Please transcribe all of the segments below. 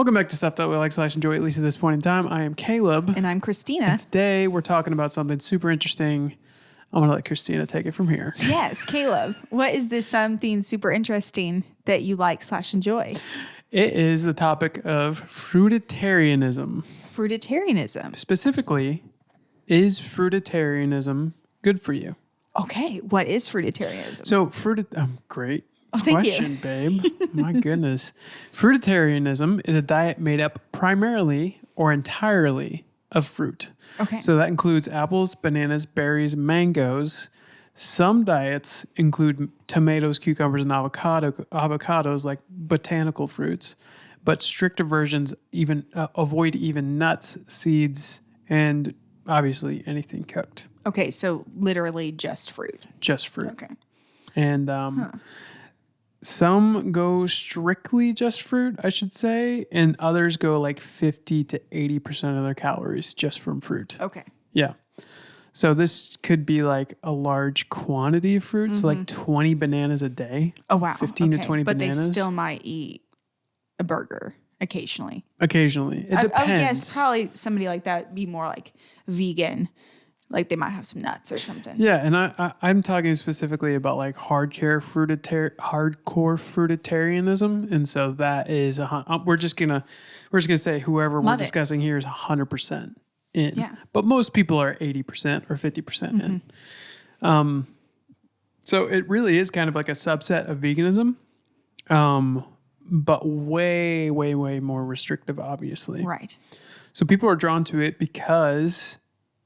Welcome back to Stuff That We Like / Enjoy, at least at this point in time. I am Caleb. And I'm Christina. And today we're talking about something super interesting. I'm going to let Christina take it from here. Yes, Caleb. What is this something super interesting that you like / enjoy? It is the topic of fruititarianism. Fruititarianism. Specifically, is fruititarianism good for you? Okay, what is fruititarianism? So, great. Thank question, you. babe. My goodness. Fruititarianism is a diet made up primarily or entirely of fruit. Okay. So that includes apples, bananas, berries, mangoes. Some diets include tomatoes, cucumbers, and avocados like botanical fruits, but stricter versions even avoid even nuts, seeds, and obviously anything cooked. Okay, so literally just fruit. Just fruit. Okay. And some go strictly just fruit, I should say, and others go like 50 to 80% of their calories just from fruit. Okay. Yeah. So this could be like a large quantity of fruit, so like 20 bananas a day. Oh, wow. 15 to 20 but bananas. But they still might eat a burger occasionally. Occasionally. It depends. I guess probably somebody like that would be more like vegan. Like they might have some nuts or something. Yeah, and I'm talking specifically about like hardcore fruititarianism, and so that is we're just gonna say whoever we're discussing here is 100% in. Yeah. But most people are 80% or 50% in. So it really is kind of like a subset of veganism, but way more restrictive, obviously. Right. So people are drawn to it because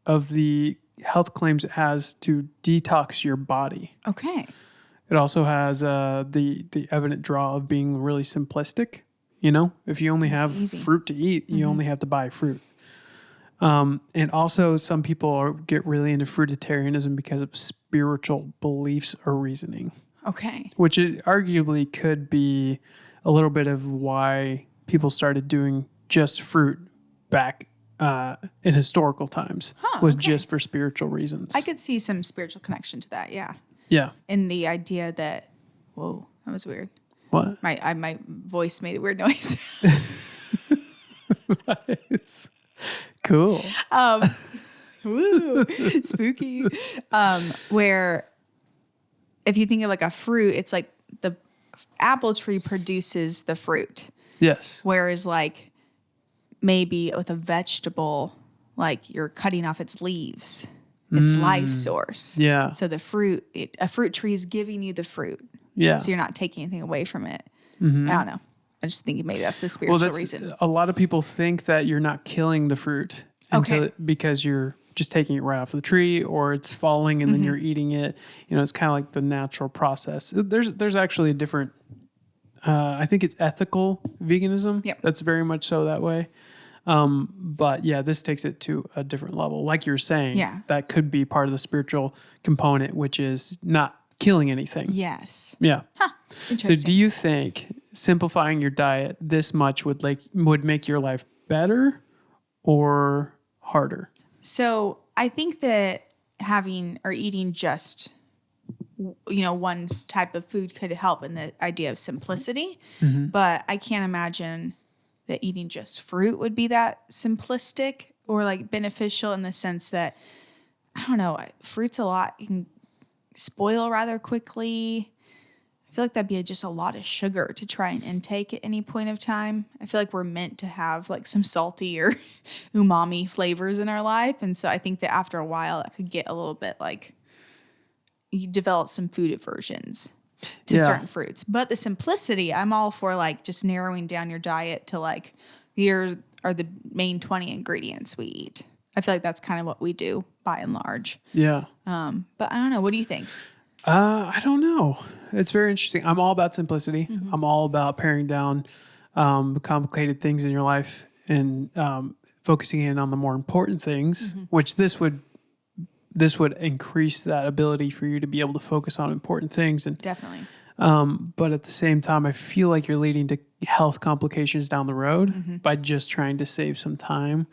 of the health claims it has to detox your body. Okay. It also has the evident draw of being really simplistic. You know, if you only have fruit to eat, you only have to buy fruit. And also some people get really into fruititarianism because of spiritual beliefs or reasoning. Okay. Which arguably could be a little bit of why people started doing just fruit back in historical times was just for spiritual reasons. I could see some spiritual connection to that. Yeah. Yeah. And the idea that, whoa, that was weird. What? My voice made a weird noise. Nice. Cool. Woo, spooky. Where if you think of like a fruit, it's like the apple tree produces the fruit. Yes. Whereas like maybe with a vegetable, like you're cutting off its leaves, its life source. Yeah. So the fruit, a fruit tree is giving you the fruit. Yeah. So you're not taking anything away from it. I don't know. I just think maybe that's the spiritual reason. A lot of people think that you're not killing the fruit because you're just taking it right off the tree or it's falling and then you're eating it. You know, it's kind of like the natural process. There's actually a different, I think it's ethical veganism. Yep. That's very much so that way. But yeah, this takes it to a different level. Like you're saying, that could be part of the spiritual component, which is not killing anything. Yes. Yeah. Huh. So do you think simplifying your diet this much would make your life better or harder? So I think that having or eating just, one type of food could help in the idea of simplicity, but I can't imagine that eating just fruit would be that simplistic or like beneficial in the sense that, I don't know, fruit's a lot, you can spoil rather quickly. I feel like that'd be just a lot of sugar to try and intake at any point of time. I feel like we're meant to have like some salty or umami flavors in our life. And so I think that after a while that could get a little bit like you develop some food aversions to certain fruits. But the simplicity, I'm all for like just narrowing down your diet to like here are the main 20 ingredients we eat. I feel like that's kind of what we do by and large. Yeah. But I don't know. What do you think? I don't know. It's very interesting. I'm all about simplicity. I'm all about paring down complicated things in your life and focusing in on the more important things, which this would increase that ability for you to be able to focus on important things. And Definitely. But at the same time, I feel like you're leading to health complications down the road by just trying to save some time.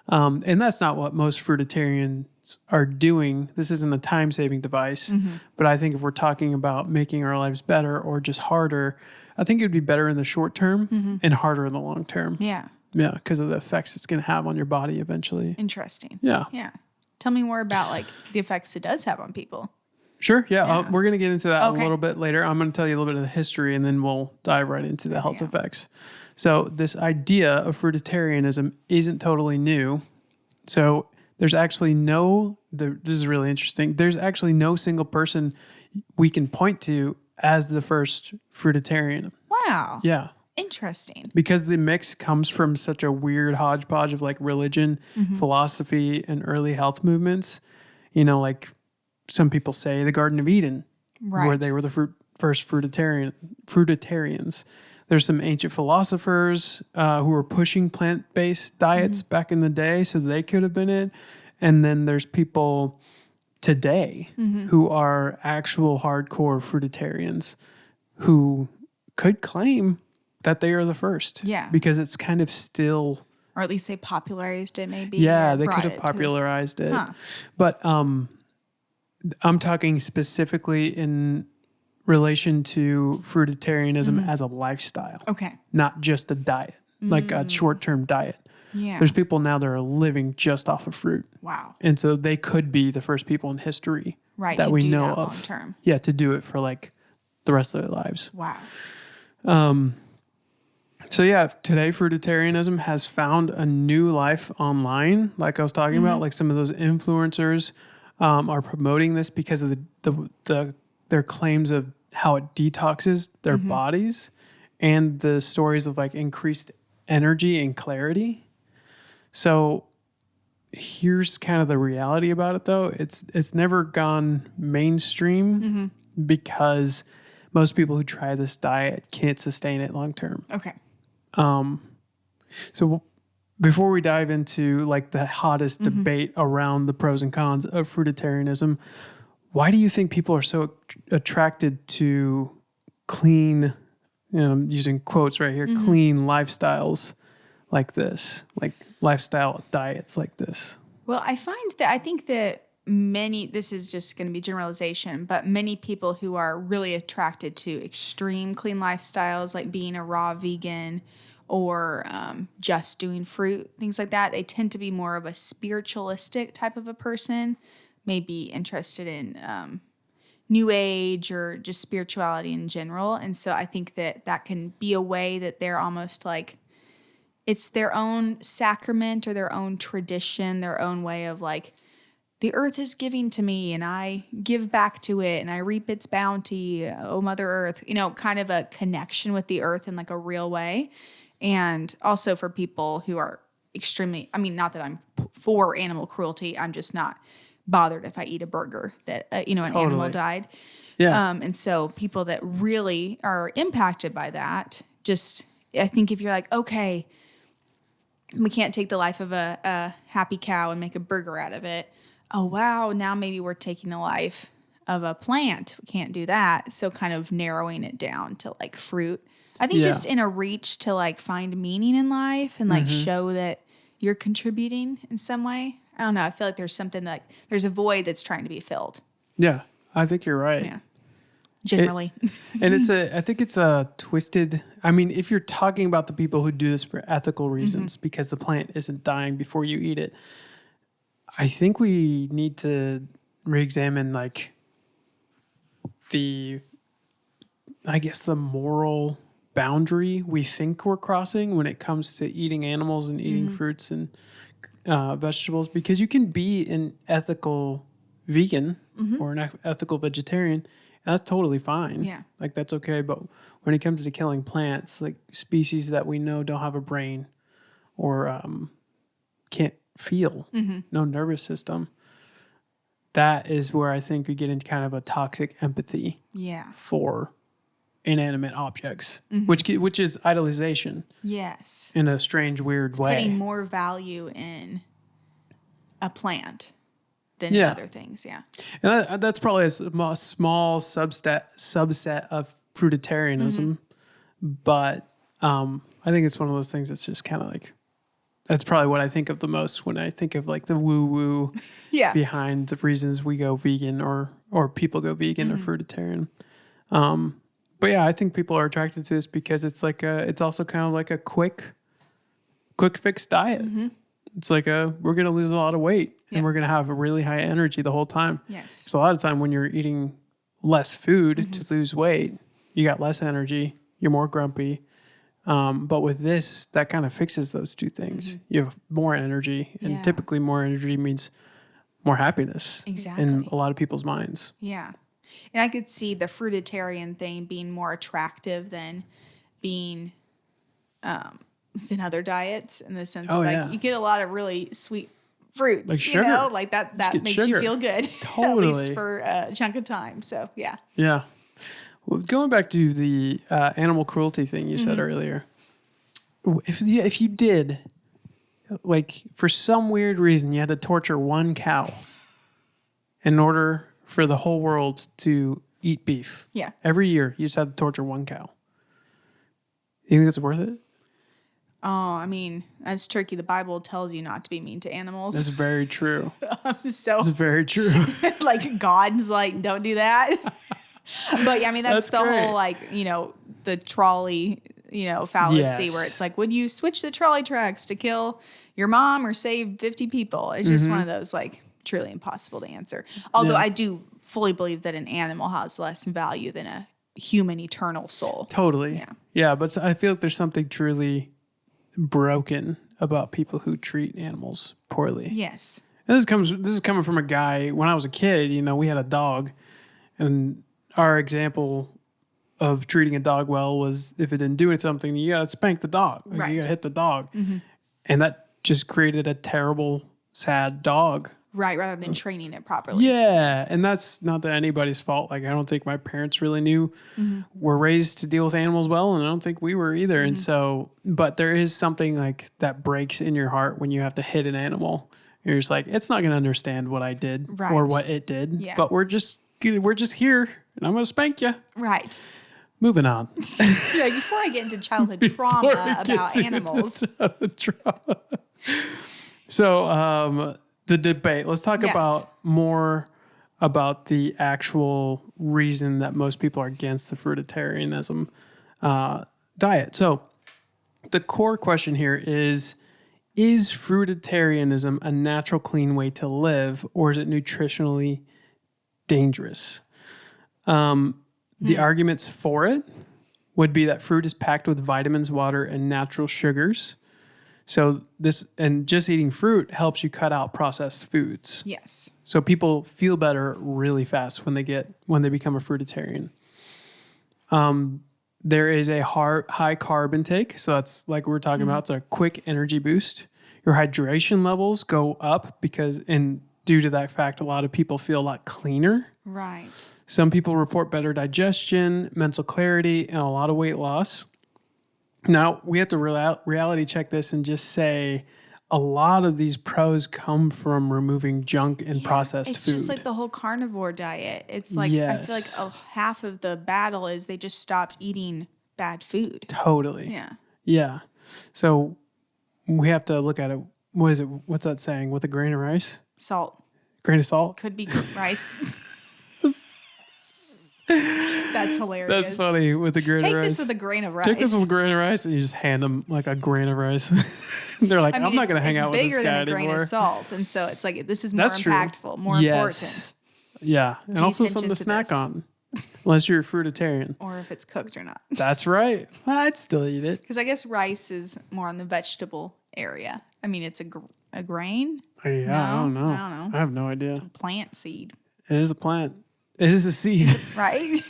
And that's not what most fruititarians are doing. This isn't a time-saving device. But I think if we're talking about making our lives better or just harder, I think it would be better in the short term and harder in the long term. Yeah. Yeah, because of the effects it's going to have on your body eventually. Interesting. Yeah. Yeah. Tell me more about like the effects it does have on people. Sure. Yeah. We're going to get into that a Okay. little bit later. I'm going to tell you a little bit of the history and then we'll dive right into the health effects. So this idea of fruititarianism isn't totally new. So there's actually this is really interesting. There's actually no single person we can point to as the first fruititarian. Wow. Yeah. Interesting. Because the mix comes from such a weird hodgepodge of like religion, philosophy, and early health movements. Like some people say the Garden of Eden, where they were the first fruititarians. There's some ancient philosophers who were pushing plant-based diets back in the day, so they could have been it. And then there's people today who are actual hardcore fruititarians who could claim that they are the first. Yeah. Because it's kind of still... Or at least they popularized it maybe. Yeah, they could have popularized it. But I'm talking specifically in relation to fruititarianism as a lifestyle. Okay. Not just a diet, like a short-term diet. Yeah. There's people now that are living just off of fruit. Wow. And so they could be the first people in history that we know of. Long term. Yeah, to do it for like the rest of their lives. Wow. So yeah, today fruititarianism has found a new life online, like I was talking about. Like some of those influencers are promoting this because of their claims of how it detoxes their bodies and the stories of like increased energy and clarity. So here's kind of the reality about it though. It's never gone mainstream because most people who try this diet can't sustain it long term. Okay. So before we dive into like the hottest debate around the pros and cons of fruititarianism, why do you think people are so attracted to clean, I'm using quotes right here, clean lifestyles like this, like lifestyle diets like this? Well, I think that this is just going to be generalization, but many people who are really attracted to extreme clean lifestyles, like being a raw vegan or just doing fruit, things like that, they tend to be more of a spiritualistic type of a person, maybe interested in New Age or just spirituality in general. And so I think that can be a way that they're almost like, it's their own sacrament or their own tradition, their own way of like, the earth is giving to me and I give back to it and I reap its bounty. Oh, Mother Earth, kind of a connection with the earth in like a real way. And also for people who are extremely, not that I'm for animal cruelty. I'm just not bothered if I eat a burger that, an animal died. Yeah. And so people that really are impacted by that, I think if you're like, okay, we can't take the life of a happy cow and make a burger out of it. Oh, wow, now maybe we're taking the life of a plant. We can't do that. So kind of narrowing it down to like fruit. I think just in a reach to like find meaning in life and like show that you're contributing in some way. I don't know. I feel like there's something there's a void that's trying to be filled. Yeah, I think you're right. Yeah. Generally. And I think it's a twisted, if you're talking about the people who do this for ethical reasons because the plant isn't dying before you eat it, I think we need to re-examine like the moral boundary we think we're crossing when it comes to eating animals and eating fruits and vegetables, because you can be an ethical vegan or an ethical vegetarian and that's totally fine. Yeah. Like that's okay. But when it comes to killing plants, like species that we know don't have a brain or can't feel, no nervous system, that is where I think we get into kind of a toxic empathy for inanimate objects, which is idolization. Yes. In a strange, weird way. Putting more value in a plant than other things. Yeah. And that's probably a small subset of fruititarianism, but I think it's one of those things that's just kind of like That's probably what I think of the most when I think of like the woo woo Yeah. behind the reasons we go vegan or people go vegan or fruititarian. But yeah, I think people are attracted to this because it's also kind of like a quick fix diet. It's like we're going to lose a lot of weight and we're going to have a really high energy the whole time. Yes. So a lot of time when you're eating less food to lose weight, you got less energy, you're more grumpy. But with this, that kind of fixes those two things. You have more energy, and typically more energy means more happiness in a lot of people's minds. Yeah. And I could see the fruititarian thing being more attractive than being than other diets, in the sense of like you get a lot of really sweet fruits, like sugar. you know, like that makes sugar. you feel good. Totally. At least for a chunk of time. So yeah. Yeah. Well, going back to the animal cruelty thing you said earlier, if you did, like, for some weird reason, you had to torture one cow in order for the whole world to eat beef. Yeah. Every year, you just had to torture one cow. You think it's worth it? Oh, I mean, as Turkey, the Bible tells you not to be mean to animals. That's very true. So That's very true. like God's like, don't do that. But yeah, I mean, that's the great. whole, like, you know, the trolley, you know, fallacy, Yes. where it's like, would you switch the trolley tracks to kill your mom or save 50 people? It's just one of those, like, truly impossible to answer. Although I do fully believe that an animal has less value than a human eternal soul. Totally. Yeah, but I feel like there's something truly broken about people who treat animals poorly. Yes. And this is coming from a guy. When I was a kid, you know, we had a dog, and our example of treating a dog well was if it didn't do something, you gotta spank the dog. Like, Right. you gotta hit the dog. And that just created a terrible, sad dog. Right, rather than training it properly. Yeah, and that's not that anybody's fault. Like, I don't think my parents really knew were raised to deal with animals well, and I don't think we were either. And so, but there is something like that breaks in your heart when you have to hit an animal. You're just like, it's not going to understand what I did or what it did. Yeah. But we're just here, and I'm going to spank you. Right. Moving on. Like, before I get into childhood trauma about animals. So, the debate. Let's talk about more about the actual reason that most people are against the fruititarianism diet. So, the core question here is fruititarianism a natural, clean way to live, or is it nutritionally dangerous? The arguments for it would be that fruit is packed with vitamins, water, and natural sugars. So just eating fruit helps you cut out processed foods. Yes. So people feel better really fast when they become a fruititarian. There is a high carb intake. So that's like we were talking about. It's a quick energy boost. Your hydration levels go up due to that fact, a lot of people feel a lot cleaner. Right. Some people report better digestion, mental clarity, and a lot of weight loss. Now, we have to reality check this and just say a lot of these pros come from removing junk and processed food. It's just like the whole carnivore diet. It's like, I feel like half of the battle is they just stopped eating bad food. Totally. Yeah. Yeah. So we have to look at it. What is it? What's that saying? With a grain of rice? Salt. Grain of salt? Could be rice. That's hilarious. That's funny. With a grain of rice. Take this with a grain of rice. Take this with a grain of rice, and you just hand them like a grain of rice. They're like, I'm not going to hang out with this guy anymore. It's bigger than a grain of salt, and so it's like this is more That's impactful, true. more important. Yeah, and also something to snack on, unless you're a fruititarian. Or if it's cooked or not. That's right. I'd still eat it. Because I guess rice is more on the vegetable area. I mean, it's a grain. Yeah, No, I don't know. I don't know. I have no idea. Plant seed. It is a plant. It is a seed. Right?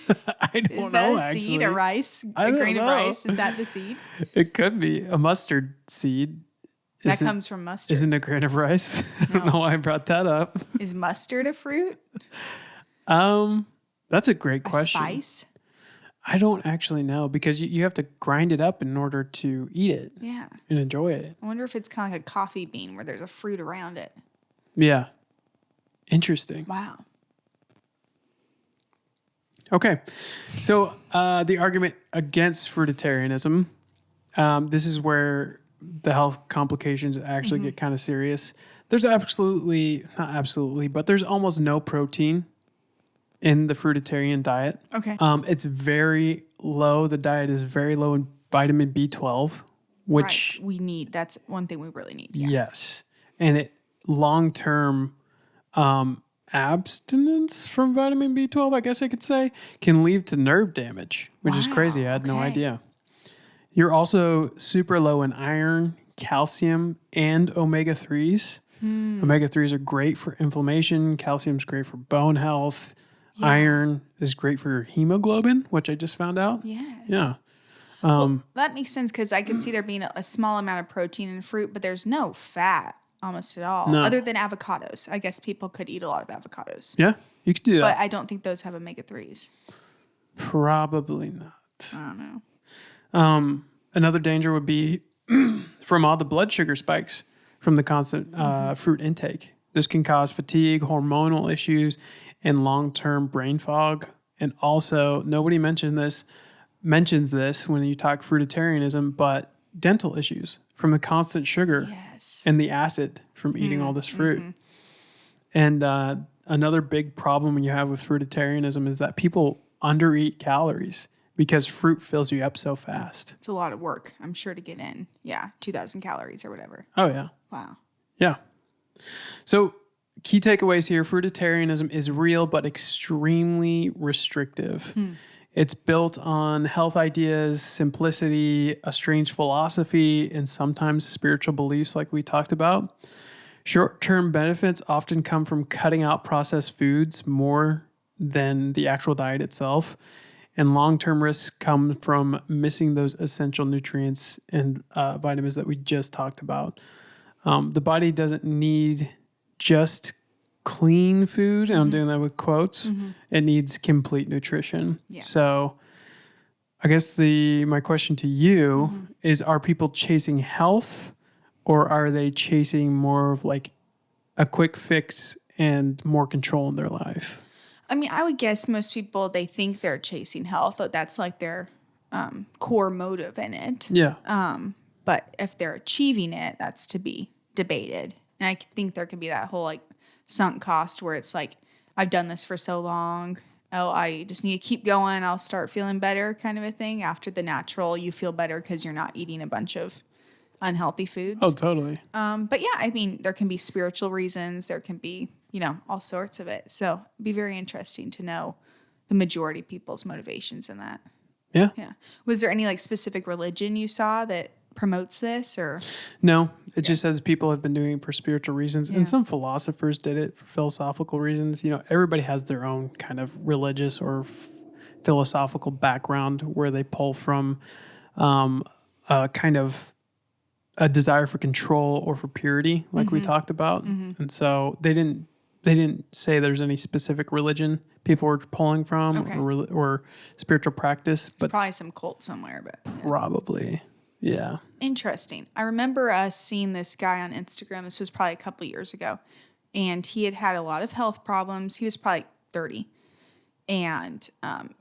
I don't know. Is that a actually. seed, a rice, a grain of rice? Is that the seed? It could be a mustard seed. That comes from mustard. Isn't a grain of rice? I don't know why I brought that up. Is mustard a fruit? That's a great question. A spice? I don't actually know because you have to grind it up in order to eat it. Yeah. And enjoy it. I wonder if it's kind of like a coffee bean where there's a fruit around it. Yeah. Interesting. Wow. Okay. So the argument against fruititarianism, this is where the health complications actually get kind of serious. There's not absolutely, but there's almost no protein in the fruititarian diet. Okay. It's very low. The diet is very low in vitamin B12, which we need. That's one thing we really need. Yeah. yes, and it long-term abstinence from vitamin B12, I guess I could say, can lead to nerve damage, which is crazy. I had no idea. You're also super low in iron, calcium, and omega-3s. Omega-3s are great for inflammation. Calcium's great for bone health. Yeah. Iron is great for your hemoglobin, which I just found out. Yes. Yeah. Well, that makes sense because I can see there being a small amount of protein in fruit, but there's no fat almost at all, other than avocados. I guess people could eat a lot of avocados. Yeah, you could do that. But I don't think those have omega-3s. Probably not. I don't know. Another danger would be from all the blood sugar spikes from the constant fruit intake. This can cause fatigue, hormonal issues, and long-term brain fog. And also, nobody mentions this when you talk fruititarianism, but dental issues from the constant sugar and the acid from eating all this fruit. And another big problem you have with fruititarianism is that people undereat calories because fruit fills you up so fast. It's a lot of work, I'm sure, to get in. Yeah, 2,000 calories or whatever. Oh, yeah. Wow. Yeah. So key takeaways here, fruititarianism is real but extremely restrictive. It's built on health ideas, simplicity, a strange philosophy, and sometimes spiritual beliefs like we talked about. Short-term benefits often come from cutting out processed foods more than the actual diet itself. And long-term risks come from missing those essential nutrients and vitamins that we just talked about. The body doesn't need just clean food, and I'm doing that with quotes. It needs complete nutrition. Yeah. So I guess my question to you is, are people chasing health, or are they chasing more of like a quick fix and more control in their life? I mean, I would guess most people, they think they're chasing health. That's like their core motive in it. Yeah. But if they're achieving it, that's to be debated. And I think there could be that whole like sunk cost where it's like, I've done this for so long. Oh, I just need to keep going. I'll start feeling better kind of a thing. After the natural, you feel better because you're not eating a bunch of unhealthy foods. Oh, totally. But yeah, I mean, there can be spiritual reasons. There can be, all sorts of it. So it'd be very interesting to know the majority of people's motivations in that. Yeah. Yeah. Was there any like specific religion you saw that promotes this, or? No, it just says people have been doing it for spiritual reasons, and some philosophers did it for philosophical reasons. Everybody has their own kind of religious or philosophical background where they pull from kind of a desire for control or for purity, like we talked about. And so they didn't say there's any specific religion people were pulling from or spiritual practice, but probably some cult somewhere, but probably. Yeah. Interesting. I remember us seeing this guy on Instagram. This was probably a couple years ago. And he had a lot of health problems. He was probably 30 and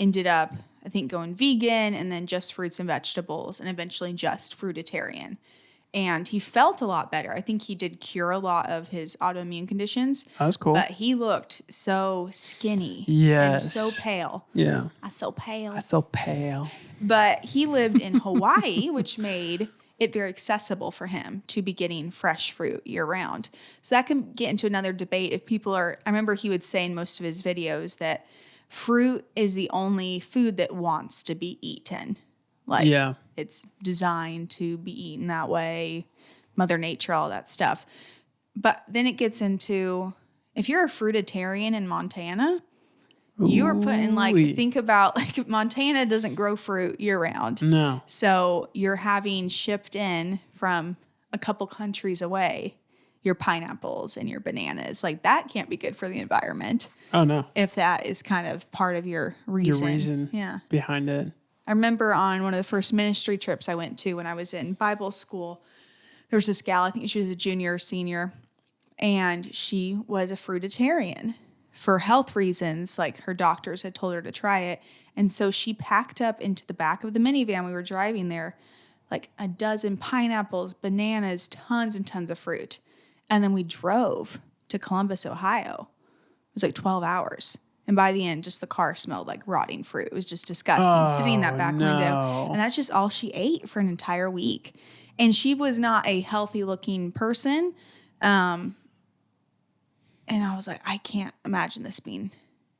ended up, I think, going vegan and then just fruits and vegetables and eventually just fruititarian. And he felt a lot better. I think he did cure a lot of his autoimmune conditions. That's cool. But he looked so skinny. Yes. And so pale. Yeah. I'm so pale. I'm so pale. But he lived in Hawaii, which made it very accessible for him to be getting fresh fruit year round. So that can get into another debate if people are, I remember he would say in most of his videos that fruit is the only food that wants to be eaten. Like, it's designed to be eaten that way, Mother Nature, all that stuff. But then it gets into, if you're a fruititarian in Montana, you are putting think about Montana doesn't grow fruit year round. No. So you're having shipped in from a couple countries away your pineapples and your bananas. Like that can't be good for the environment. Oh, no. If that is kind of part of your reason. Your reason behind it. I remember on one of the first ministry trips I went to when I was in Bible school, there was this gal, I think she was a junior or senior, and she was a fruititarian for health reasons. Like her doctors had told her to try it. And so she packed up into the back of the minivan we were driving there like a dozen pineapples, bananas, tons and tons of fruit. And then we drove to Columbus, Ohio. It was like 12 hours. And by the end, just the car smelled like rotting fruit. It was just disgusting sitting in that back window. And that's just all she ate for an entire week. And she was not a healthy looking person. And I was like, I can't imagine this being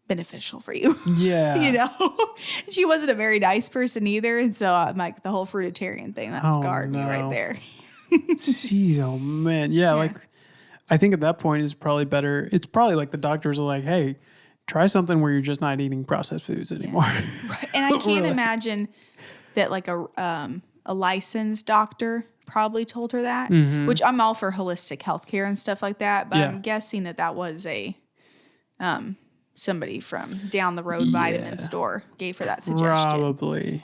beneficial for you. Yeah. You know, she wasn't a very nice person either. And so I'm like, the whole fruititarian thing, that scarred me right there. Jeez, oh man. Yeah, like I think at that point it's probably better. It's probably like the doctors are like, hey, try something where you're just not eating processed foods anymore. Right. And I can't imagine that like a licensed doctor probably told her that, which I'm all for holistic healthcare and stuff like that. But I'm guessing that was a somebody from down the road vitamin store gave her that suggestion. Probably.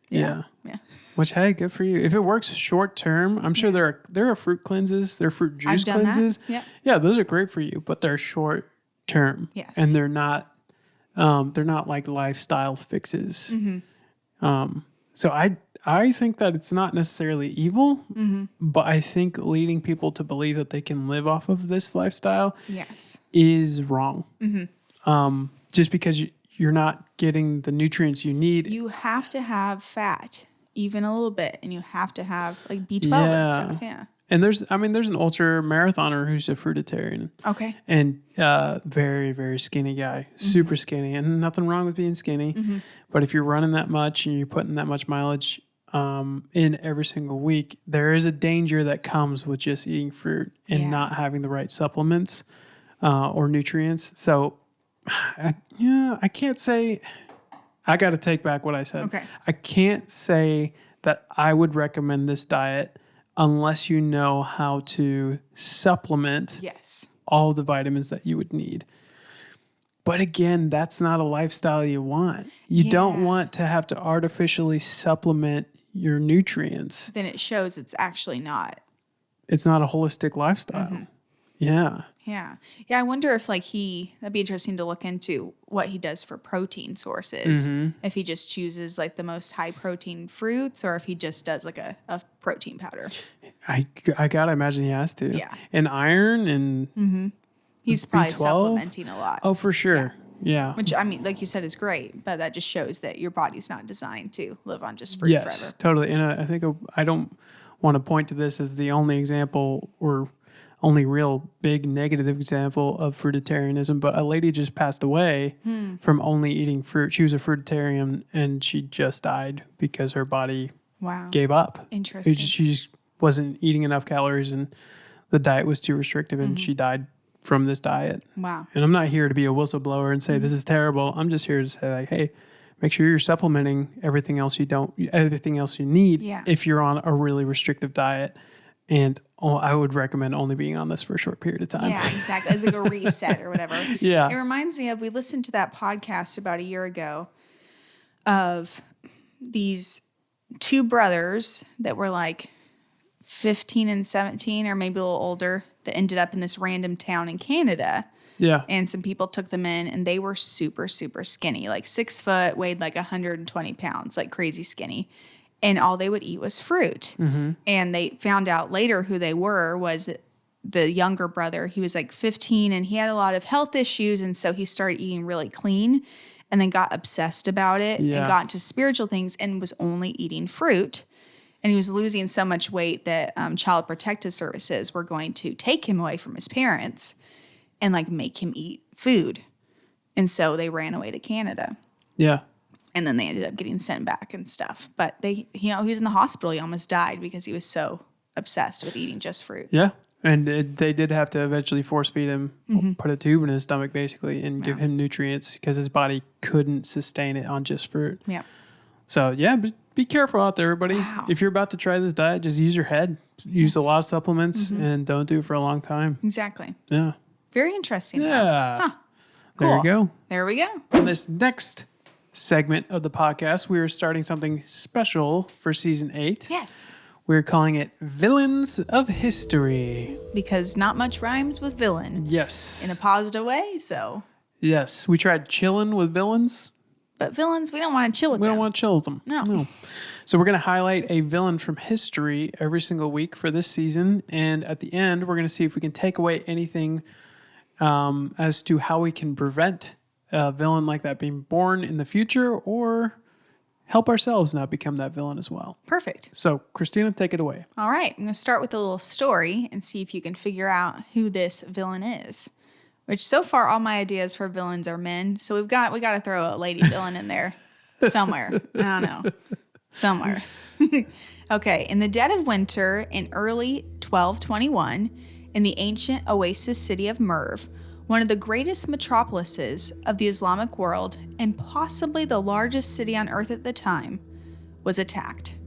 Yeah. Yeah. Which, hey, good for you. If it works short term, I'm sure there are fruit cleanses, there are fruit juice cleanses. Yep. Yeah, those are great for you, but they're short term. Yes. And they're not like lifestyle fixes. So I think that it's not necessarily evil, but I think leading people to believe that they can live off of this lifestyle is wrong. Just because you're not getting the nutrients you need. You have to have fat, even a little bit, and you have to have like B12 and stuff. Yeah. And there's an ultra marathoner who's a fruititarian. Okay. And very, very skinny guy, super skinny, and nothing wrong with being skinny. But if you're running that much and you're putting that much mileage in every single week, there is a danger that comes with just eating fruit and not having the right supplements or nutrients. So, I can't say. I got to take back what I said. Okay. I can't say that I would recommend this diet unless you know how to supplement all the vitamins that you would need. But again, that's not a lifestyle you want. You don't want to have to artificially supplement your nutrients. Then it shows it's actually not. It's not a holistic lifestyle. Yeah. Yeah. Yeah. I wonder if that'd be interesting to look into what he does for protein sources. If he just chooses like the most high protein fruits or if he just does like a protein powder. I gotta imagine he has to. Yeah. And iron and he's probably supplementing a lot. Oh, for sure. Yeah. Which, I mean, like you said, is great, but that just shows that your body's not designed to live on just fruit forever. Totally. And I think I don't want to point to this as the only example or only real big negative example of fruititarianism, but a lady just passed away from only eating fruit. She was a fruititarian and she just died because her body gave up. Interesting. She just wasn't eating enough calories and the diet was too restrictive and she died from this diet. Wow. And I'm not here to be a whistleblower and say this is terrible. I'm just here to say like, hey, make sure you're supplementing everything else you need if you're on a really restrictive diet. And I would recommend only being on this for a short period of time. Yeah, exactly. As like a reset or whatever. Yeah. It reminds me we listened to that podcast about a year ago of these two brothers that were like 15 and 17 or maybe a little older that ended up in this random town in Canada. Yeah. And some people took them in and they were super, super skinny, like 6 foot, weighed like 120 pounds, like crazy skinny. And all they would eat was fruit. And they found out later who they was the younger brother. He was like 15 and he had a lot of health issues. And so he started eating really clean and then got obsessed about it and got into spiritual things and was only eating fruit. And he was losing so much weight that Child Protective Services were going to take him away from his parents and like make him eat food. And so they ran away to Canada. Yeah. And then they ended up getting sent back and stuff. But he was in the hospital. He almost died because he was so obsessed with eating just fruit. Yeah. And they did have to eventually force feed him, put a tube in his stomach basically, and give him nutrients because his body couldn't sustain it on just fruit. Yeah. So, but be careful out there, everybody. Wow. If you're about to try this diet, just use your head. Use a lot of supplements and don't do it for a long time. Exactly. Yeah. Very interesting. Yeah. Huh. Cool. There you go. There we go. On this next segment of the podcast, we are starting something special for season 8. Yes. We're calling it Villains of History. Because not much rhymes with villain. Yes. In a positive way, so. Yes. We tried chilling with villains. But villains, we don't want to chill with We them. don't want to chill with them. No. So we're going to highlight a villain from history every single week for this season. And at the end, we're going to see if we can take away anything as to how we can prevent a villain like that being born in the future or help ourselves not become that villain as well. Perfect. So, Christina, take it away. All right. I'm going to start with a little story and see if you can figure out who this villain is. Which so far all my ideas for villains are men. So we got to throw a lady villain in there somewhere. I don't know. Somewhere. Okay. In the dead of winter in early 1221, in the ancient oasis city of Merv, one of the greatest metropolises of the Islamic world and possibly the largest city on earth at the time, was attacked.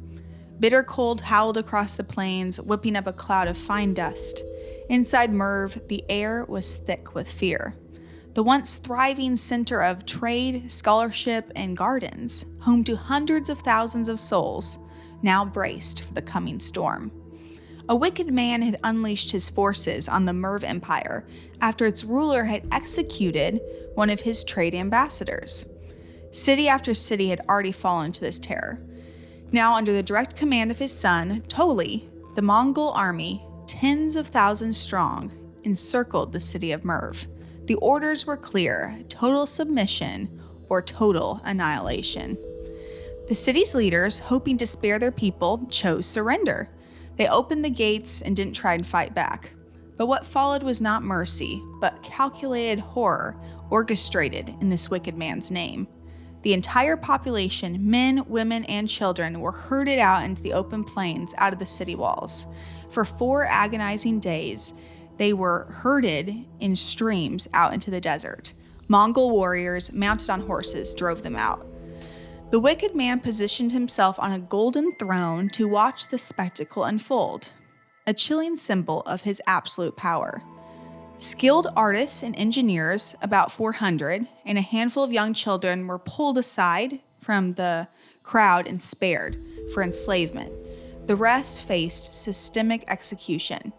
Bitter cold howled across the plains, whipping up a cloud of fine dust. Inside Merv, the air was thick with fear. The once thriving center of trade, scholarship, and gardens, home to hundreds of thousands of souls, now braced for the coming storm. A wicked man had unleashed his forces on the Mongol Empire after its ruler had executed one of his trade ambassadors. City after city had already fallen to this terror. Now, under the direct command of his son, Toli, the Mongol army, tens of thousands strong, encircled the city of Merv. The orders were clear: total submission or total annihilation. The city's leaders, hoping to spare their people, chose surrender. They opened the gates and didn't try and fight back. But what followed was not mercy, but calculated horror orchestrated in this wicked man's name. The entire population, men, women, and children, were herded out into the open plains out of the city walls. For 4 agonizing days, they were herded in streams out into the desert. Mongol warriors, mounted on horses, drove them out. The wicked man positioned himself on a golden throne to watch the spectacle unfold, a chilling symbol of his absolute power. Skilled artists and engineers, about 400, and a handful of young children were pulled aside from the crowd and spared for enslavement. The rest faced systemic execution.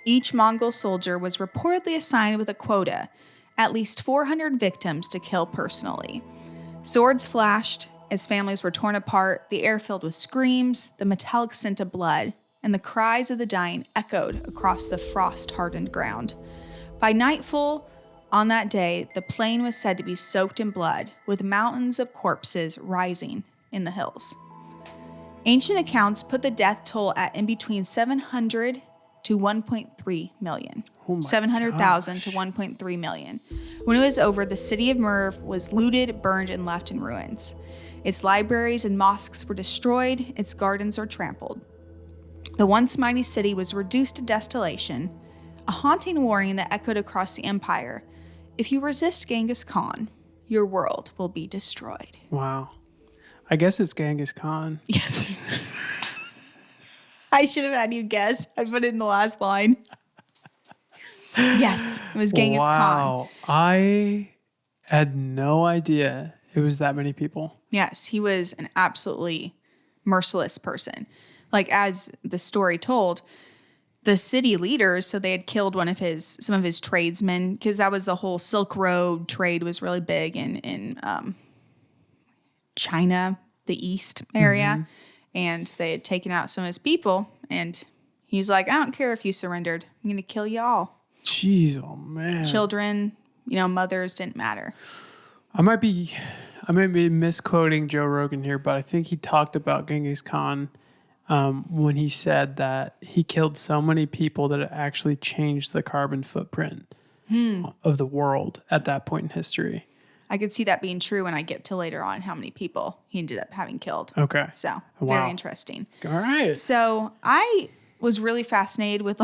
Each Mongol soldier was reportedly assigned with a quota, at least 400 victims to kill personally. Swords flashed as families were torn apart, the air filled with screams, the metallic scent of blood, and the cries of the dying echoed across the frost-hardened ground. By nightfall on that day, the plain was said to be soaked in blood, with mountains of corpses rising in the hills. Ancient accounts put the death toll at in between 700 to 1.3 million. 700,000 to 1.3 million. When it was over, the city of Merv was looted, burned, and left in ruins. Its libraries and mosques were destroyed, its gardens were trampled. The once mighty city was reduced to desolation, a haunting warning that echoed across the empire. If you resist Genghis Khan, your world will be destroyed. Wow. I guess it's Genghis Khan. Yes. I should have had you guess. I put it in the last line. Yes, it was Genghis Khan. Wow. I had no idea it was that many people. Yes, he was an absolutely merciless person. Like, as the story told, the city leaders, so they had killed some of his tradesmen, because that was the whole Silk Road trade was really big in China, the East area. Mm-hmm. And they had taken out some of his people. And he's like, I don't care if you surrendered. I'm going to kill you all. Jeez, oh man. Children, mothers, didn't matter. I might be misquoting Joe Rogan here, but I think he talked about Genghis Khan when he said that he killed so many people that it actually changed the carbon footprint of the world at that point in history. I could see that being true when I get to later on how many people he ended up having killed. Okay. So, wow. Very interesting. All right. So, I was really fascinated with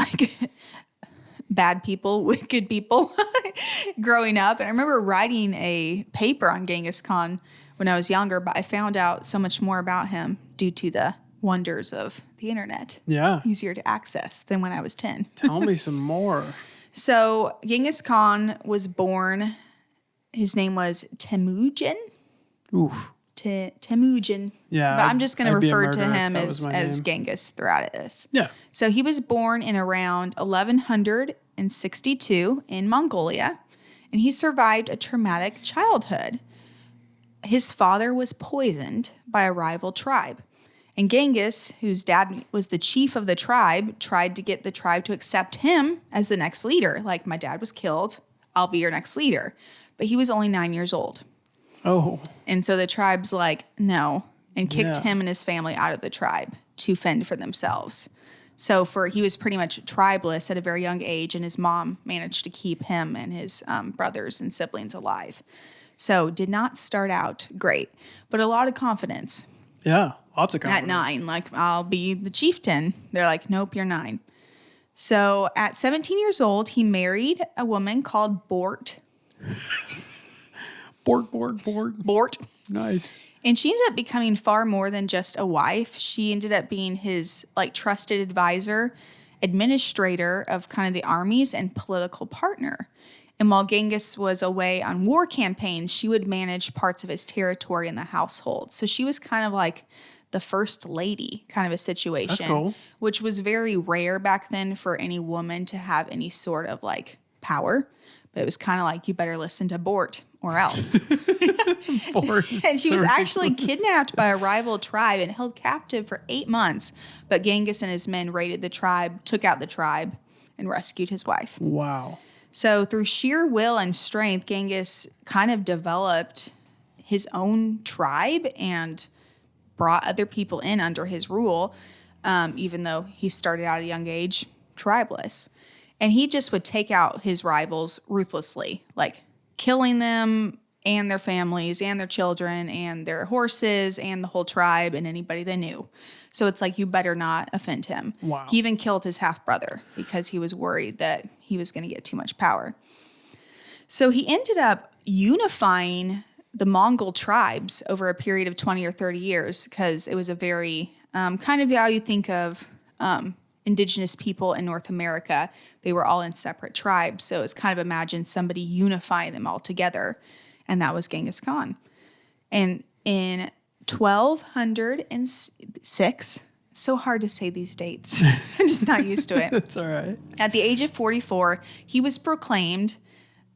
bad people, wicked people growing up. And I remember writing a paper on Genghis Khan when I was younger, but I found out so much more about him due to the wonders of the internet. Yeah. Easier to access than when I was 10. Tell me some more. So Genghis Khan was born, his name was Temujin. Oof. Temujin. Yeah. But I'm just going to refer to him as Genghis throughout this. Yeah. So he was born in around 1162 in Mongolia, and he survived a traumatic childhood. his father was poisoned by a rival tribe. And Genghis, whose dad was the chief of the tribe, tried to get the tribe to accept him as the next leader. Like, my dad was killed, I'll be your next leader. But he was only 9 years old. Oh. And so the tribe's like, no, and kicked Yeah. him and his family out of the tribe to fend for themselves. So he was pretty much tribeless at a very young age, and his mom managed to keep him and his brothers and siblings alive. So did not start out great, but a lot of confidence. Yeah, lots of confidence. At 9, like, I'll be the chieftain. They're like, nope, you're 9. So at 17 years old, he married a woman called Bort. Bort. Nice. And she ended up becoming far more than just a wife. She ended up being his like trusted advisor, administrator of kind of the armies, and political partner. And while Genghis was away on war campaigns, she would manage parts of his territory in the household. So she was kind of like the first lady kind of a situation. That's cool. Which was very rare back then for any woman to have any sort of like power. But it was kind of like, you better listen to Bort or else. And she was actually kidnapped by a rival tribe and held captive for 8 months. But Genghis and his men raided the tribe, took out the tribe, and rescued his wife. Wow. So through sheer will and strength, Genghis kind of developed his own tribe and brought other people in under his rule, even though he started out at a young age tribeless. And he just would take out his rivals ruthlessly, like killing them and their families and their children and their horses and the whole tribe and anybody they knew. So it's like, you better not offend him. Wow. He even killed his half-brother because he was worried that he was going to get too much power. So he ended up unifying the Mongol tribes over a period of 20 or 30 years because it was a very kind of how you think of indigenous people in North America. They were all in separate tribes. So it's kind of imagine somebody unifying them all together. And that was Genghis Khan. And in 1206, so hard to say these dates. I'm just not used to it. That's all right. At the age of 44, he was proclaimed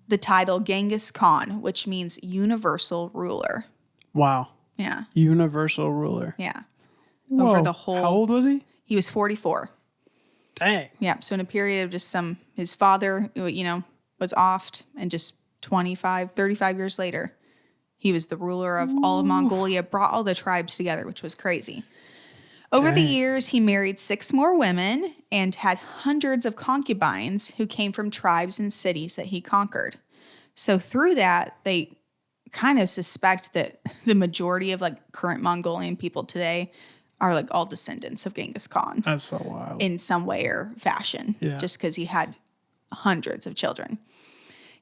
the title Genghis Khan, which means universal ruler. Wow. Yeah. Universal ruler. Yeah. Whoa. Over the whole. How old was he? He was 44. Dang. Yeah. So in a period of just his father, was offed, and just 35 years later, he was the ruler of all of Mongolia, brought all the tribes together, which was crazy. Over the years, he married 6 more women and had hundreds of concubines who came from tribes and cities that he conquered. So through that, they kind of suspect that the majority of like current Mongolian people today are like all descendants of Genghis Khan. That's so wild. In some way or fashion, Yeah. just because he had hundreds of children.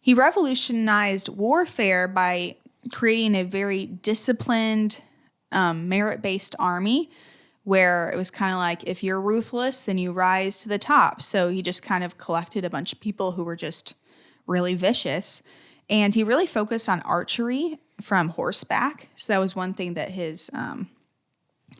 He revolutionized warfare by creating a very disciplined, merit-based army where it was kind of like, if you're ruthless, then you rise to the top. So he just kind of collected a bunch of people who were just really vicious. And he really focused on archery from horseback. So that was one thing that his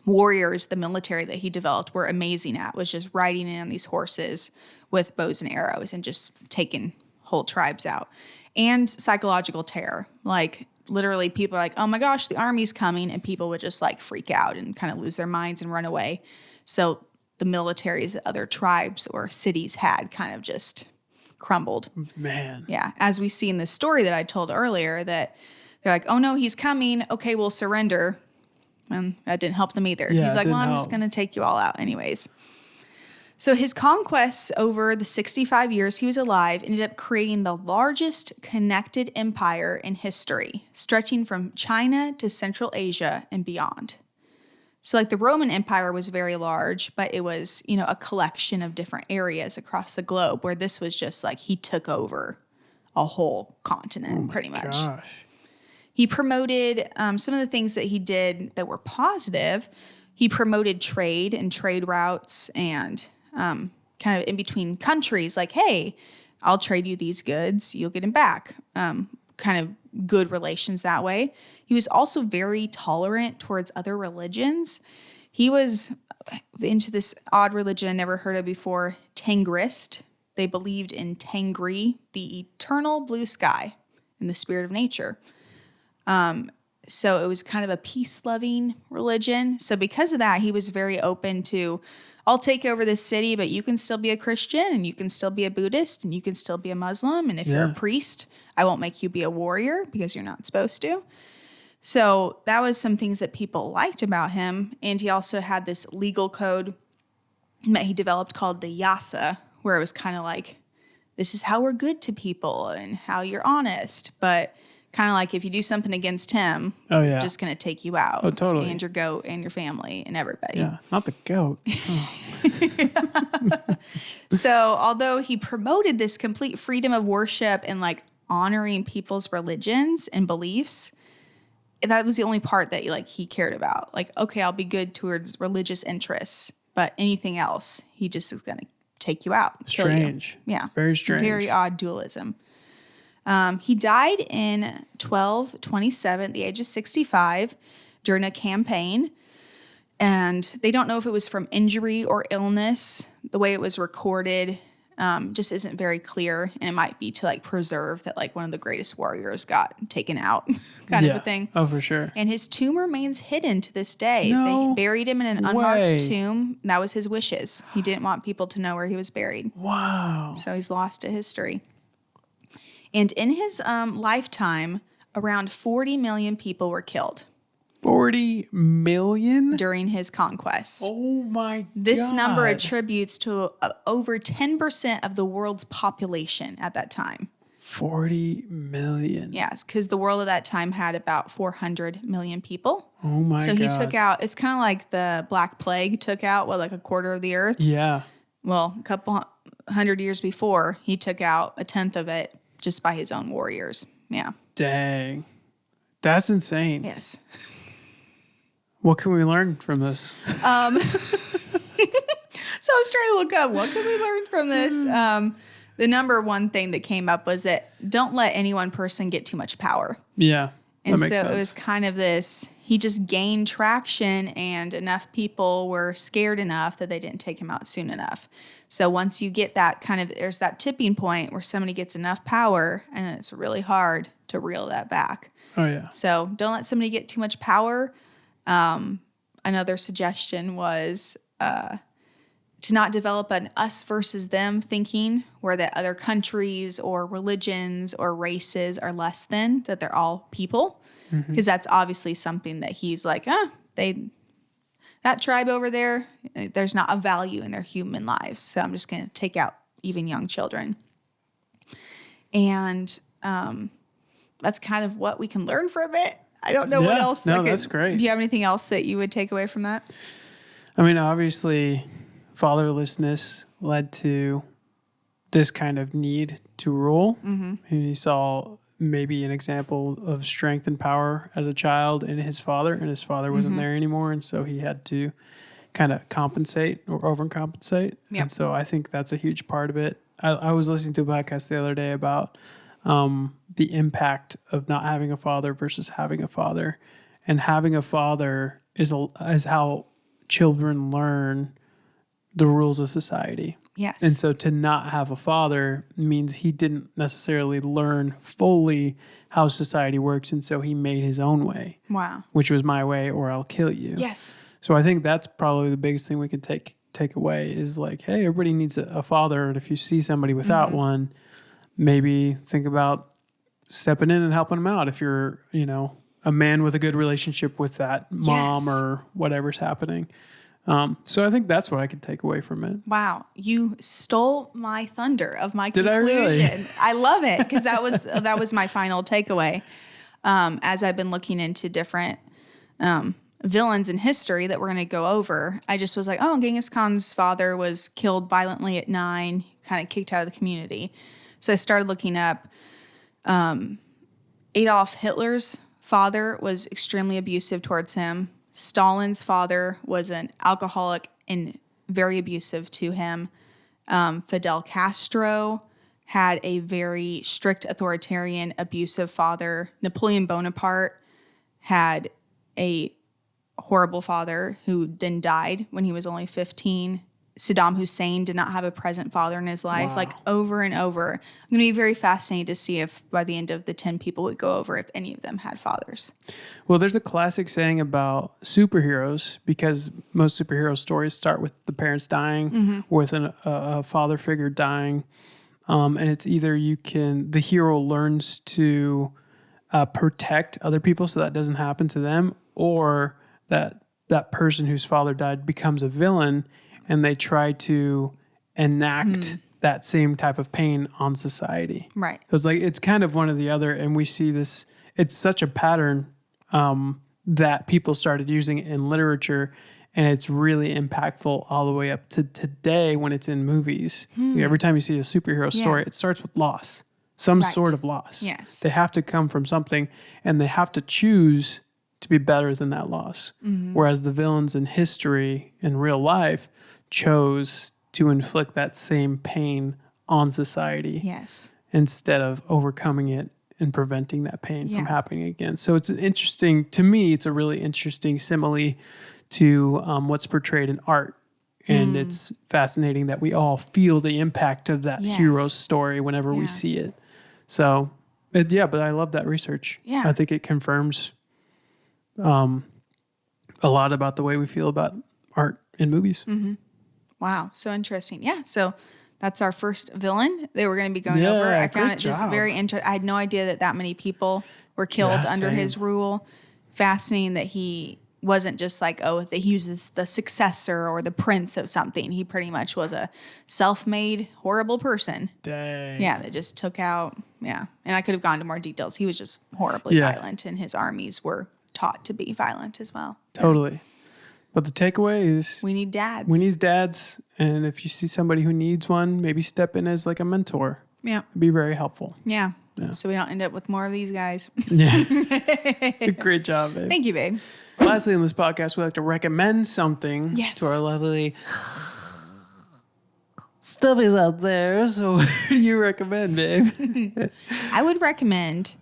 warriors, the military that he developed, were amazing at, was just riding in on these horses with bows and arrows and just taking whole tribes out. And psychological terror. Like, literally, people are like, oh my gosh, the army's coming. And people would just like freak out and kind of lose their minds and run away. So the militaries that other tribes or cities had kind of just crumbled. Man. Yeah. As we see in the story that I told earlier, that they're like, oh no, he's coming. Okay, we'll surrender. And that didn't help them either. Yeah, He's like, well, I'm just going to take you all out anyways. So his conquests over the 65 years he was alive ended up creating the largest connected empire in history, stretching from China to Central Asia and beyond. So like the Roman Empire was very large, but it was, a collection of different areas across the globe, where this was just like he took over a whole continent pretty much. Gosh. He promoted some of the things that he did that were positive. He promoted trade and trade routes and kind of in between countries, like, hey, I'll trade you these goods, you'll get them back. Kind of good relations that way. He was also very tolerant towards other religions. He was into this odd religion I never heard of before, Tangrist. They believed in Tangri, the eternal blue sky, and the spirit of nature. so it was kind of a peace-loving religion. So because of that, he was very open to, I'll take over this city, but you can still be a Christian, and you can still be a Buddhist, and you can still be a Muslim. And if you're a priest, I won't make you be a warrior because you're not supposed to. So that was some things that people liked about him. And he also had this legal code that he developed called the Yasa, where it was kind of like, this is how we're good to people and how you're honest. But kind of like if you do something against him, we're just going to take you out. Oh, totally. And your goat and your family and everybody. Yeah, not the goat. Oh. So although he promoted this complete freedom of worship and like honoring people's religions and beliefs, that was the only part that like he cared about. Like, okay, I'll be good towards religious interests, but anything else, he just is going to take you out. Strange. You. Yeah. Very strange. Very odd dualism. He died in 1227 at the age of 65 during a campaign. And they don't know if it was from injury or illness. The way it was recorded just isn't very clear. And it might be to like preserve that like one of the greatest warriors got taken out kind of a thing. Oh, for sure. And his tomb remains hidden to this day. No they buried him in an unmarked way. tomb. And that was his wishes. He didn't want people to know where he was buried. Wow. So he's lost to history. And in his lifetime, around 40 million people were killed. 40 million? During his conquests. Oh my God. This number attributes to over 10% of the world's population at that time. 40 million. Yes, because the world at that time had about 400 million people. Oh my God. So he took out, it's kind of like the Black Plague took out, like a quarter of the earth? Yeah. Well, a couple hundred years before, he took out a tenth of it just by his own warriors. Yeah. Dang. That's insane. Yes. What can we learn from this? So I was trying to look up, what can we learn from this? The number one thing that came up was that don't let any one person get too much power. Yeah. And makes so sense. it was kind of this, he just gained traction and enough people were scared enough that they didn't take him out soon enough. So once you get that kind of, there's that tipping point where somebody gets enough power and it's really hard to reel that back. Oh, yeah. So don't let somebody get too much power. Another suggestion was to not develop an us versus them thinking where that other countries or religions or races are less than, that they're all people. Because that's obviously something that he's like, that tribe over there, there's not a value in their human lives. So I'm just going to take out even young children. And that's kind of what we can learn from it. I don't know what else. No, that's great. Do you have anything else that you would take away from that? I mean, obviously, fatherlessness led to this kind of need to rule. He saw maybe an example of strength and power as a child in his father, and his father wasn't there anymore, and so he had to kind of compensate or overcompensate. Yep. And so I think that's a huge part of it. I was listening to a podcast the other day about the impact of not having a father versus having a father. And having a father is how children learn the rules of society. Yes. And so to not have a father means he didn't necessarily learn fully how society works. And so he made his own way. Wow. Which was my way or I'll kill you. Yes. So I think that's probably the biggest thing we can take away is like, hey, everybody needs a father. And if you see somebody without one, maybe think about stepping in and helping them out. If you're, a man with a good relationship with that mom or whatever's happening. So I think that's what I could take away from it. Wow. You stole my thunder of my conclusion. Did I really? I love it because that was my final takeaway. As I've been looking into different villains in history that we're going to go over, I just was like, oh, Genghis Khan's father was killed violently at 9, kind of kicked out of the community. So I started looking up Adolf Hitler's father was extremely abusive towards him. Stalin's father was an alcoholic and very abusive to him. Fidel Castro had a very strict authoritarian, abusive father. Napoleon Bonaparte had a horrible father who then died when he was only 15. Saddam Hussein did not have a present father in his life, Wow. like over and over. I'm going to be very fascinated to see if by the end of the 10 people we go over, if any of them had fathers. Well, there's a classic saying about superheroes, because most superhero stories start with the parents dying, or with a father figure dying. And it's either the hero learns to protect other people so that doesn't happen to them, or that person whose father died becomes a villain and they try to enact that same type of pain on society. Right. It's kind of one or the other. And we see this, it's such a pattern that people started using in literature, and it's really impactful all the way up to today when it's in movies. Every time you see a superhero story, it starts with loss, some sort of loss. Yes. They have to come from something, and they have to choose to be better than that loss. Whereas the villains in history, in real life, chose to inflict that same pain on society. Yes. Instead of overcoming it and preventing that pain from happening again. So it's to me, it's a really interesting simile to what's portrayed in art. And it's fascinating that we all feel the impact of that hero's story whenever we see it. So, but I love that research. Yeah. I think it confirms a lot about the way we feel about art in movies. Wow. So interesting. Yeah. So that's our first villain that we're going to be going over. I found it just very interesting. I had no idea that many people were killed under his rule. Fascinating that he wasn't just like, that he was the successor or the prince of something. He pretty much was a self-made, horrible person. Dang. Yeah, that just took out. Yeah. And I could have gone into more details. He was just horribly violent, and his armies were taught to be violent as well. Totally. But the takeaway is We need dads. we need dads. And if you see somebody who needs one, maybe step in as like a mentor. Yeah. It'd be very helpful. Yeah. So we don't end up with more of these guys. Yeah. Great job, babe. Thank you, babe. Lastly, on this podcast, we like to recommend something to our lovely stuffies out there. So what do you recommend, babe? I would recommend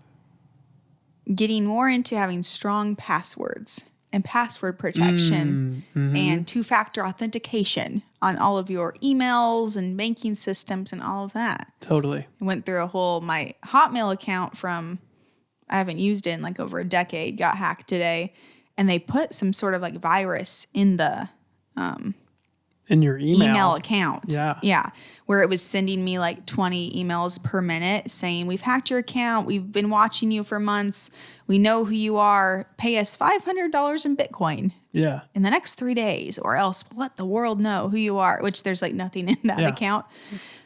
getting more into having strong passwords and password protection and two-factor authentication on all of your emails and banking systems and all of that. Totally. I went through my Hotmail account I haven't used it in like over a decade, got hacked today. And they put some sort of like virus in the in your email account. Yeah. Yeah. Where it was sending me like 20 emails per minute saying, we've hacked your account. We've been watching you for months. We know who you are. Pay us $500 in Bitcoin in the next 3 days, or else we'll let the world know who you are, which there's like nothing in that account.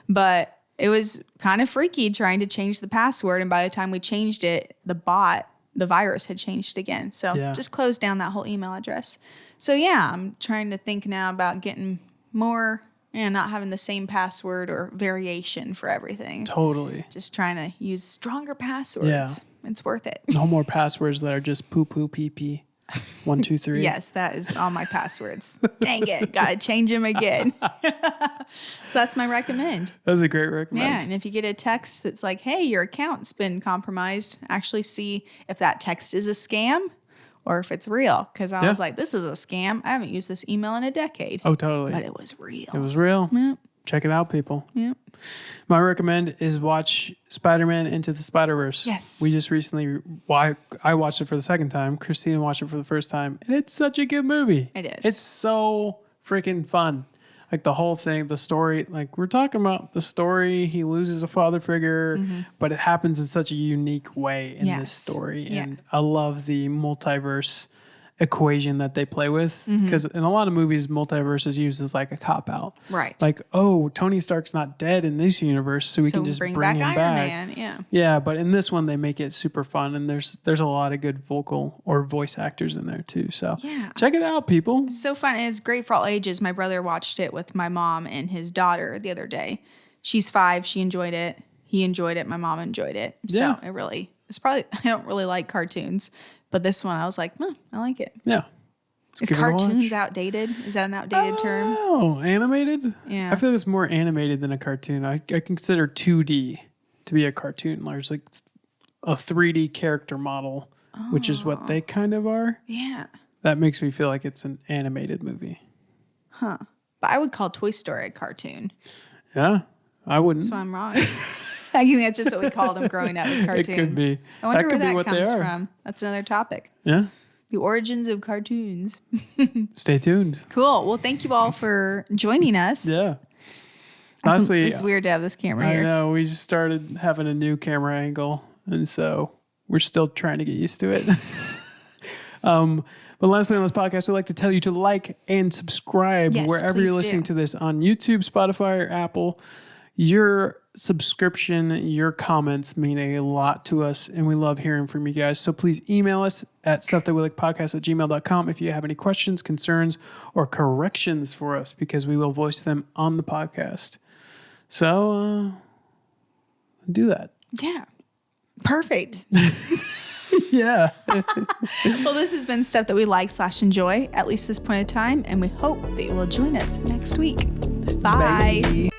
But it was kind of freaky trying to change the password. And by the time we changed it, the virus had changed it again. So just closed down that whole email address. So I'm trying to think now about getting more and not having the same password or variation for everything. Totally. Just trying to use stronger passwords. Yeah. It's worth it. No more passwords that are just poo poo pee pee. 1, 2, 3. Yes, that is all my passwords. Dang it. Gotta change them again. So that's my recommend. That's a great recommend. Yeah, and if you get a text that's like, hey, your account's been compromised, actually see if that text is a scam or if it's real. Because I was like, this is a scam. I haven't used this email in a decade. Oh, totally. But it was real. It was real. Yep. Check it out, people. Yep. My recommend is watch Spider-Man Into the Spider-Verse. Yes. We just recently, I watched it for the second time. Christina watched it for the first time. And it's such a good movie. It is. It's so freaking fun. Like the whole thing, the story, like we're talking about the story. He loses a father figure, but it happens in such a unique way in this story. And I love the multiverse equation that they play with, because in a lot of movies multiverse is used as like a cop out, right? Like, oh, Tony Stark's not dead in this universe, so we can just bring him back. Iron Man, yeah, but in this one they make it super fun, and there's a lot of good vocal or voice actors in there too, so check it out, people. It's so fun, and it's great for all ages. My brother watched it with my mom and his daughter the other day. She's 5, she enjoyed it, he enjoyed it, my mom enjoyed it. So it's probably, I don't really like cartoons, but this one I was like, I like it. Yeah. Is cartoons outdated? Is that an outdated term? Oh, animated? Yeah. I feel like it's more animated than a cartoon. I consider 2D to be a cartoon. There's like a 3D character model, which is what they kind of are. Yeah. That makes me feel like it's an animated movie. Huh. But I would call Toy Story a cartoon. Yeah, I wouldn't. So I'm wrong. I think that's just what we called them growing up as cartoons. It could be. I wonder That could where be that what they comes are. from. That's another topic. Yeah. The origins of cartoons. Stay tuned. Cool. Well, thank you all for joining us. Yeah. Honestly, It's weird to have this camera I here. know we just started having a new camera angle, and so we're still trying to get used to it. But lastly on this podcast, we'd like to tell you to like and subscribe Yes, wherever you're please listening do. to this on YouTube, Spotify, or Apple. Your subscription, your comments mean a lot to us, and we love hearing from you guys. So please email us at stuffthatwelikepodcast@gmail.com if you have any questions, concerns, or corrections for us, because we will voice them on the podcast. So do that. Yeah. Perfect. Yeah. Well, this has been Stuff That We Like / Enjoy, at least this point in time, and we hope that you will join us next week. Bye. Bye.